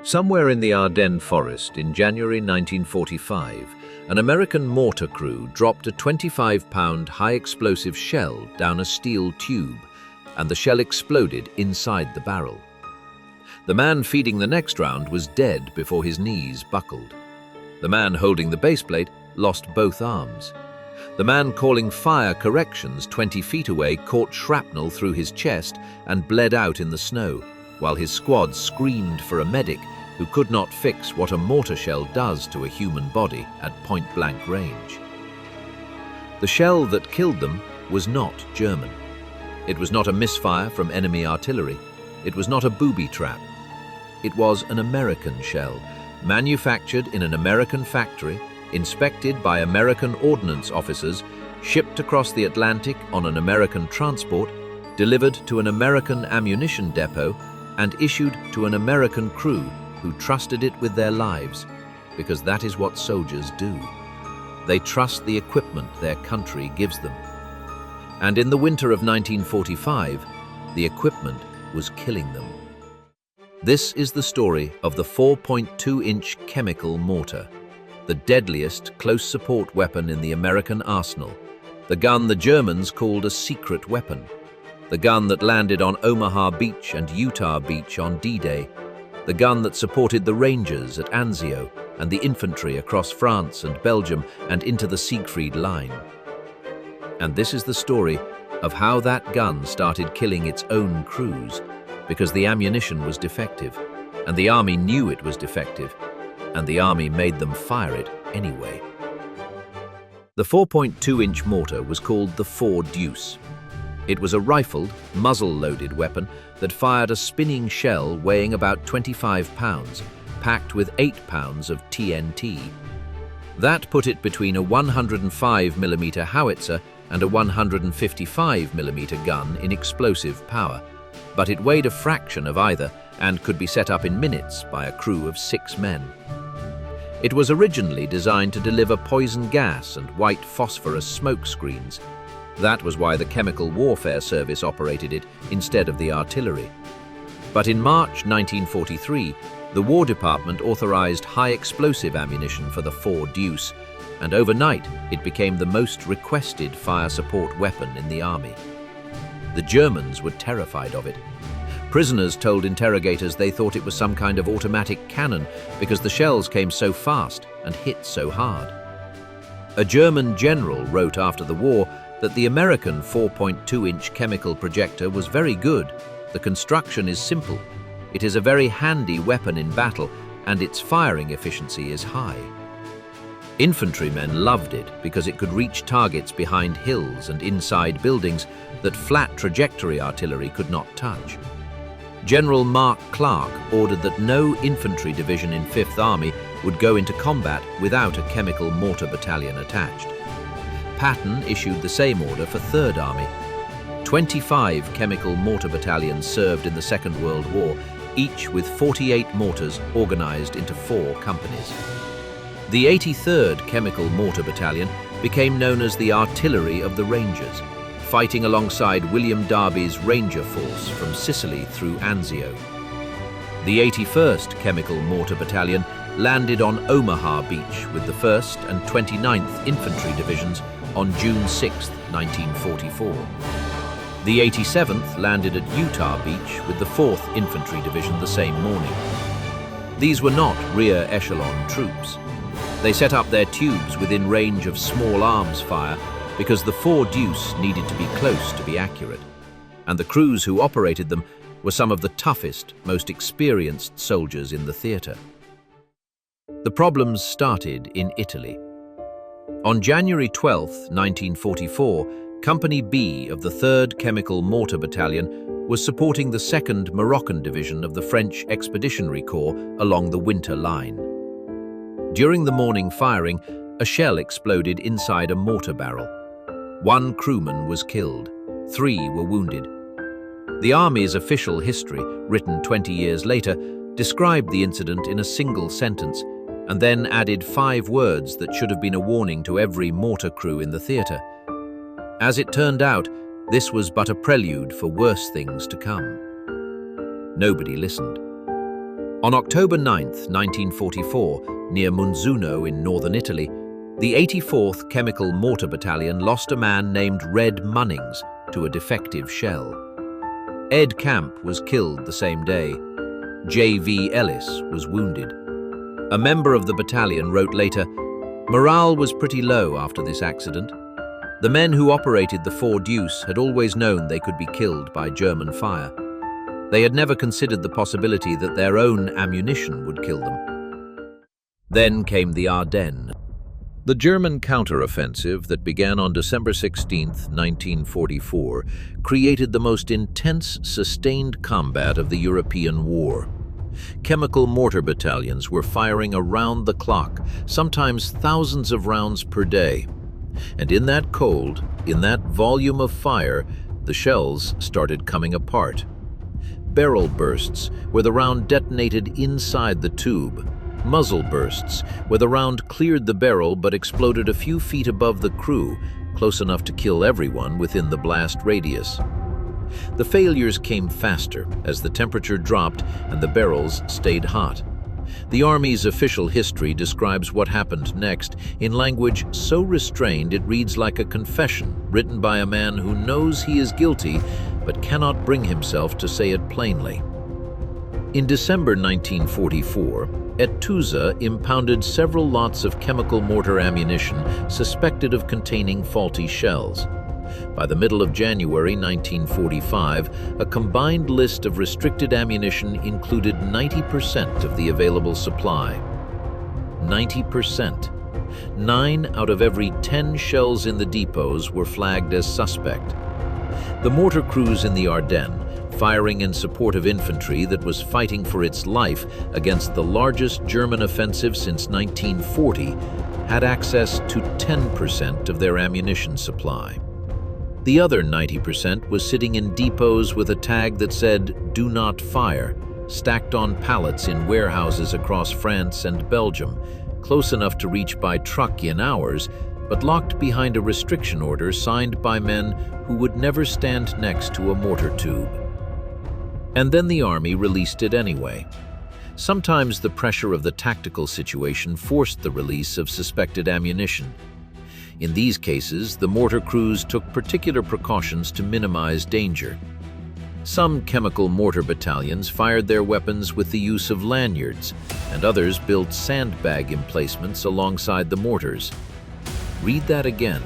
Somewhere in the Ardennes forest in January 1945, an American mortar crew dropped a 25-pound high-explosive shell down a steel tube, and the shell exploded inside the barrel. The man feeding the next round was dead before his knees buckled. The man holding the baseplate lost both arms. The man calling fire corrections 20 feet away caught shrapnel through his chest and bled out in the snow, while his squad screamed for a medic who could not fix what a mortar shell does to a human body at point-blank range. The shell that killed them was not German. It was not a misfire from enemy artillery. It was not a booby trap. It was an American shell, manufactured in an American factory, inspected by American ordnance officers, shipped across the Atlantic on an American transport, delivered to an American ammunition depot, and issued to an American crew who trusted it with their lives, because that is what soldiers do. They trust the equipment their country gives them. And in the winter of 1945, the equipment was killing them. This is the story of the 4.2-inch chemical mortar, the deadliest close support weapon in the American arsenal, the gun the Germans called a secret weapon, the gun that landed on Omaha Beach and Utah Beach on D-Day, the gun that supported the Rangers at Anzio and the infantry across France and Belgium and into the Siegfried Line. And this is the story of how that gun started killing its own crews because the ammunition was defective, and the army knew it was defective, and the army made them fire it anyway. The 4.2-inch mortar was called the 4 Deuce. It was a rifled, muzzle-loaded weapon that fired a spinning shell weighing about 25 pounds, packed with 8 pounds of TNT. That put it between a 105mm howitzer and a 155mm gun in explosive power, but it weighed a fraction of either and could be set up in minutes by a crew of 6 men. It was originally designed to deliver poison gas and white phosphorus smoke screens. That was why the Chemical Warfare Service operated it instead of the artillery. But in March 1943, the War Department authorized high explosive ammunition for the 4 Deuce, and overnight it became the most requested fire support weapon in the army. The Germans were terrified of it. Prisoners told interrogators they thought it was some kind of automatic cannon because the shells came so fast and hit so hard. A German general wrote after the war that the American 4.2-inch chemical projector was very good. The construction is simple. It is a very handy weapon in battle, and its firing efficiency is high. Infantrymen loved it because it could reach targets behind hills and inside buildings that flat trajectory artillery could not touch. General Mark Clark ordered that no infantry division in 5th Army would go into combat without a chemical mortar battalion attached. Patton issued the same order for 3rd Army. 25 chemical mortar battalions served in the Second World War, each with 48 mortars organized into 4 companies. The 83rd Chemical Mortar Battalion became known as the Artillery of the Rangers, fighting alongside William Darby's Ranger Force from Sicily through Anzio. The 81st Chemical Mortar Battalion landed on Omaha Beach with the 1st and 29th Infantry Divisions on June 6, 1944. The 87th landed at Utah Beach with the 4th Infantry Division the same morning. These were not rear echelon troops. They set up their tubes within range of small arms fire because the 4 Deuce needed to be close to be accurate, and the crews who operated them were some of the toughest, most experienced soldiers in the theater. The problems started in Italy. On January 12, 1944, Company B of the 3rd Chemical Mortar Battalion was supporting the 2nd Moroccan Division of the French Expeditionary Corps along the Winter Line. During the morning firing, a shell exploded inside a mortar barrel. 1 crewman was killed, 3 were wounded. The Army's official history, written 20 years later, described the incident in a single sentence and then added 5 words that should have been a warning to every mortar crew in the theater. As it turned out, this was but a prelude for worse things to come. Nobody listened. On October 9, 1944, near Munzuno in northern Italy, the 84th Chemical Mortar Battalion lost a man named Red Munnings to a defective shell. Ed Camp was killed the same day. J.V. Ellis was wounded. A member of the battalion wrote later, "Morale was pretty low after this accident. The men who operated the Four Deuce had always known they could be killed by German fire. They had never considered the possibility that their own ammunition would kill them." Then came the Ardennes. The German counteroffensive that began on December 16, 1944, created the most intense, sustained combat of the European war. Chemical mortar battalions were firing around the clock, sometimes thousands of rounds per day. And in that cold, in that volume of fire, the shells started coming apart. Barrel bursts, where the round detonated inside the tube. Muzzle bursts, where the round cleared the barrel but exploded a few feet above the crew, close enough to kill everyone within the blast radius. The failures came faster as the temperature dropped and the barrels stayed hot. The Army's official history describes what happened next in language so restrained it reads like a confession written by a man who knows he is guilty but cannot bring himself to say it plainly. In December 1944, Tuza impounded several lots of chemical mortar ammunition suspected of containing faulty shells. By the middle of January 1945, a combined list of restricted ammunition included 90% of the available supply. 90%. 9 out of every 10 shells in the depots were flagged as suspect. The mortar crews in the Ardennes, firing in support of infantry that was fighting for its life against the largest German offensive since 1940, had access to 10% of their ammunition supply. The other 90% was sitting in depots with a tag that said, "Do not fire," stacked on pallets in warehouses across France and Belgium, close enough to reach by truck in hours, but locked behind a restriction order signed by men who would never stand next to a mortar tube. And then the Army released it anyway. Sometimes the pressure of the tactical situation forced the release of suspected ammunition. In these cases, the mortar crews took particular precautions to minimize danger. Some chemical mortar battalions fired their weapons with the use of lanyards, and others built sandbag emplacements alongside the mortars. Read that again.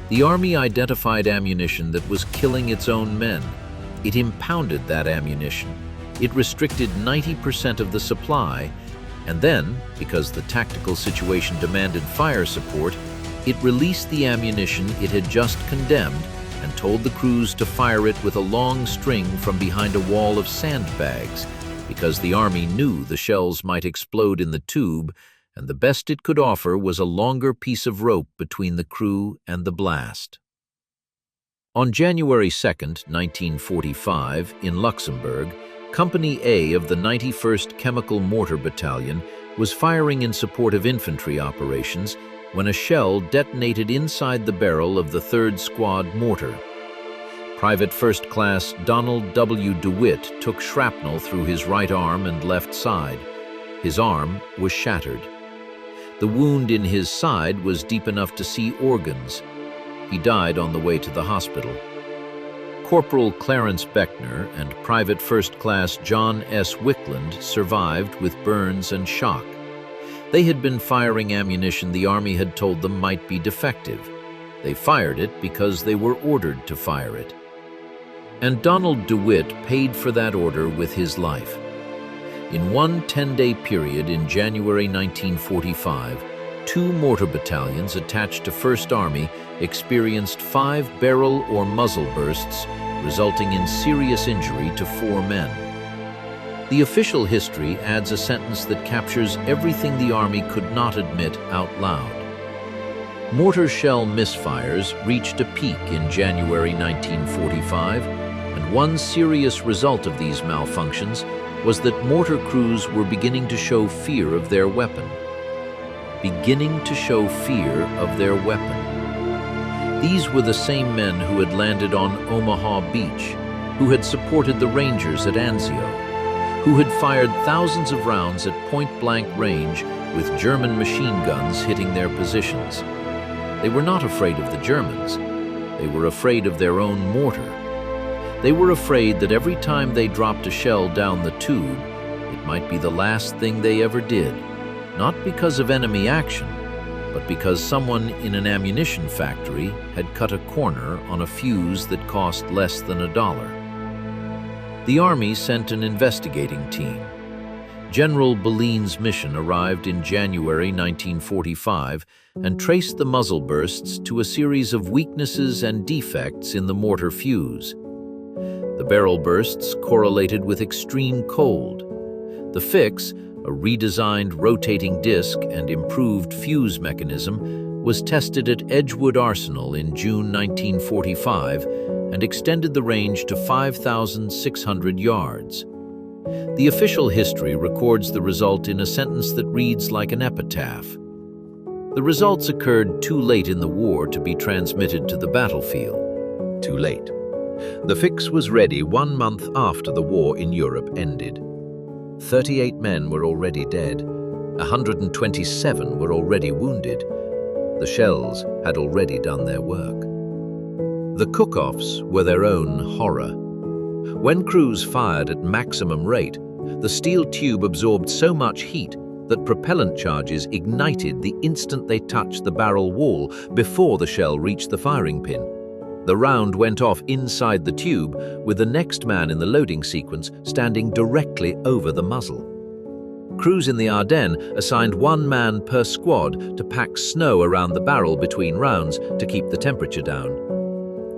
The Army identified ammunition that was killing its own men. It impounded that ammunition. It restricted 90% of the supply, and then, because the tactical situation demanded fire support, it released the ammunition it had just condemned and told the crews to fire it with a long string from behind a wall of sandbags, because the Army knew the shells might explode in the tube, and the best it could offer was a longer piece of rope between the crew and the blast. On January 2, 1945, in Luxembourg, Company A of the 91st Chemical Mortar Battalion was firing in support of infantry operations when a shell detonated inside the barrel of the 3rd Squad mortar. Private First Class Donald W. DeWitt took shrapnel through his right arm and left side. His arm was shattered. The wound in his side was deep enough to see organs. He died on the way to the hospital. Corporal Clarence Beckner and Private First Class John S. Wickland survived with burns and shock. They had been firing ammunition the Army had told them might be defective. They fired it because they were ordered to fire it. And Donald DeWitt paid for that order with his life. In one 10-day period in January 1945, 2 mortar battalions attached to First Army experienced 5 barrel or muzzle bursts, resulting in serious injury to 4 men. The official history adds a sentence that captures everything the Army could not admit out loud. Mortar shell misfires reached a peak in January 1945, and one serious result of these malfunctions was that mortar crews were beginning to show fear of their weapon. Beginning to show fear of their weapon. These were the same men who had landed on Omaha Beach, who had supported the Rangers at Anzio, who had fired thousands of rounds at point-blank range with German machine guns hitting their positions. They were not afraid of the Germans. They were afraid of their own mortar. They were afraid that every time they dropped a shell down the tube, it might be the last thing they ever did, not because of enemy action, but because someone in an ammunition factory had cut a corner on a fuse that cost less than $1. The Army sent an investigating team. General Belline's mission arrived in January 1945 and traced the muzzle bursts to a series of weaknesses and defects in the mortar fuse. The barrel bursts correlated with extreme cold. The fix, a redesigned rotating disc and improved fuse mechanism, was tested at Edgewood Arsenal in June 1945 and extended the range to 5,600 yards. The official history records the result in a sentence that reads like an epitaph. The results occurred too late in the war to be transmitted to the battlefield. Too late. The fix was ready 1 month after the war in Europe ended. 38 men were already dead. 127 were already wounded. The shells had already done their work. The cook-offs were their own horror. When crews fired at maximum rate, the steel tube absorbed so much heat that propellant charges ignited the instant they touched the barrel wall before the shell reached the firing pin. The round went off inside the tube, with the next man in the loading sequence standing directly over the muzzle. Crews in the Ardennes assigned 1 man per squad to pack snow around the barrel between rounds to keep the temperature down.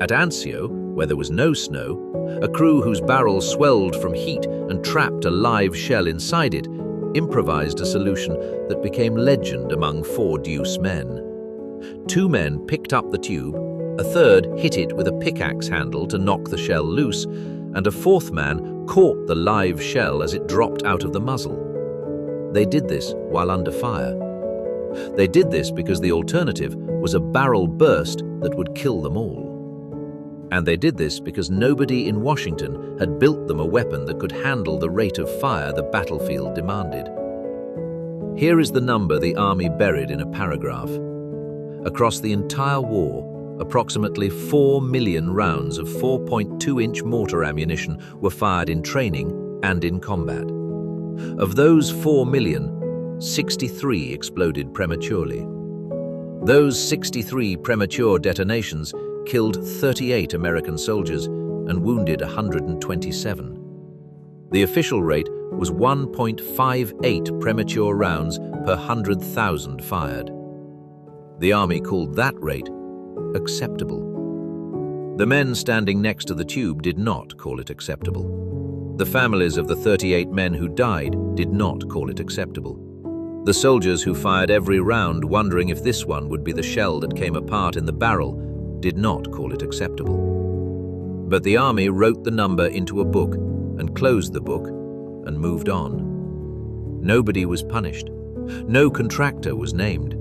At Anzio, where there was no snow, a crew whose barrel swelled from heat and trapped a live shell inside it improvised a solution that became legend among 4 deuce men. 2 men picked up the tube, a third hit it with a pickaxe handle to knock the shell loose, and a 4th man caught the live shell as it dropped out of the muzzle. They did this while under fire. They did this because the alternative was a barrel burst that would kill them all. And they did this because nobody in Washington had built them a weapon that could handle the rate of fire the battlefield demanded. Here is the number the Army buried in a paragraph. Across the entire war, approximately 4 million rounds of 4.2-inch mortar ammunition were fired in training and in combat. Of those 4 million, 63 exploded prematurely. Those 63 premature detonations killed 38 American soldiers and wounded 127. The official rate was 1.58 premature rounds per 100,000 fired. The Army called that rate acceptable. The men standing next to the tube did not call it acceptable. The families of the 38 men who died did not call it acceptable. The soldiers who fired every round wondering if this one would be the shell that came apart in the barrel did not call it acceptable. But the Army wrote the number into a book and closed the book and moved on. Nobody was punished. No contractor was named.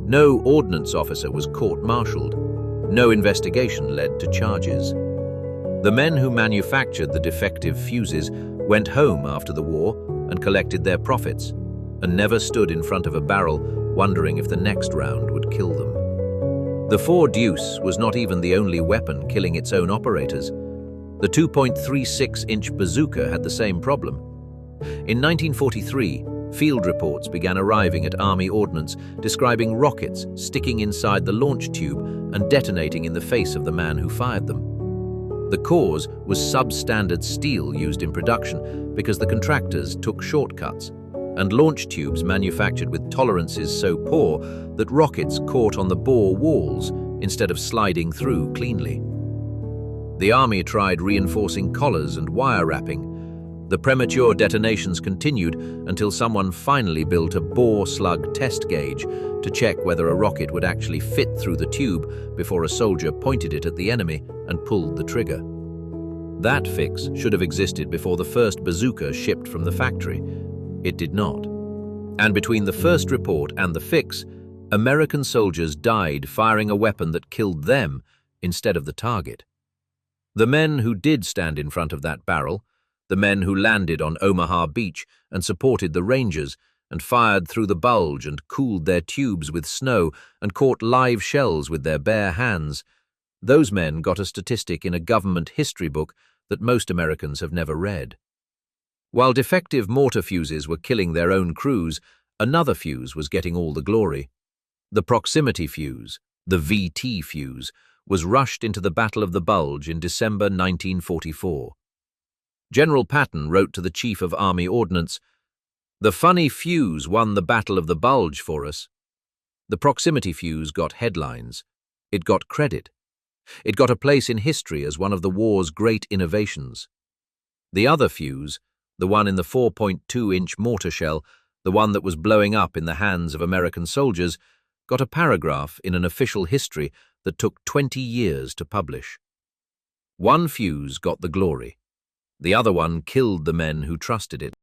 No ordnance officer was court-martialed. No investigation led to charges. The men who manufactured the defective fuses went home after the war and collected their profits, and never stood in front of a barrel wondering if the next round would kill them. The 4 deuce was not even the only weapon killing its own operators. The 2.36-inch bazooka had the same problem. In 1943, field reports began arriving at Army Ordnance describing rockets sticking inside the launch tube and detonating in the face of the man who fired them. The cause was substandard steel used in production because the contractors took shortcuts, and launch tubes manufactured with tolerances so poor that rockets caught on the bore walls instead of sliding through cleanly. The Army tried reinforcing collars and wire wrapping. The premature detonations continued until someone finally built a bore slug test gauge to check whether a rocket would actually fit through the tube before a soldier pointed it at the enemy and pulled the trigger. That fix should have existed before the first bazooka shipped from the factory. It did not. And between the first report and the fix, American soldiers died firing a weapon that killed them instead of the target. The men who did stand in front of that barrel the men who landed on Omaha beach and supported the Rangers and fired through the bulge and cooled their tubes with snow and caught live shells with their bare hands. Those men got a statistic in a government history book that most Americans have never read. While defective mortar fuses were killing their own crews, another fuse was getting all the glory. The proximity fuse, the VT fuse, was rushed into the Battle of the Bulge in December 1944. General Patton wrote to the Chief of Army Ordnance, "The funny fuse won the Battle of the Bulge for us." The proximity fuse got headlines. It got credit. It got a place in history as one of the war's great innovations. The other fuse, the one in the 4.2-inch mortar shell, the one that was blowing up in the hands of American soldiers, got a paragraph in an official history that took 20 years to publish. One fuse got the glory. The other one killed the men who trusted it.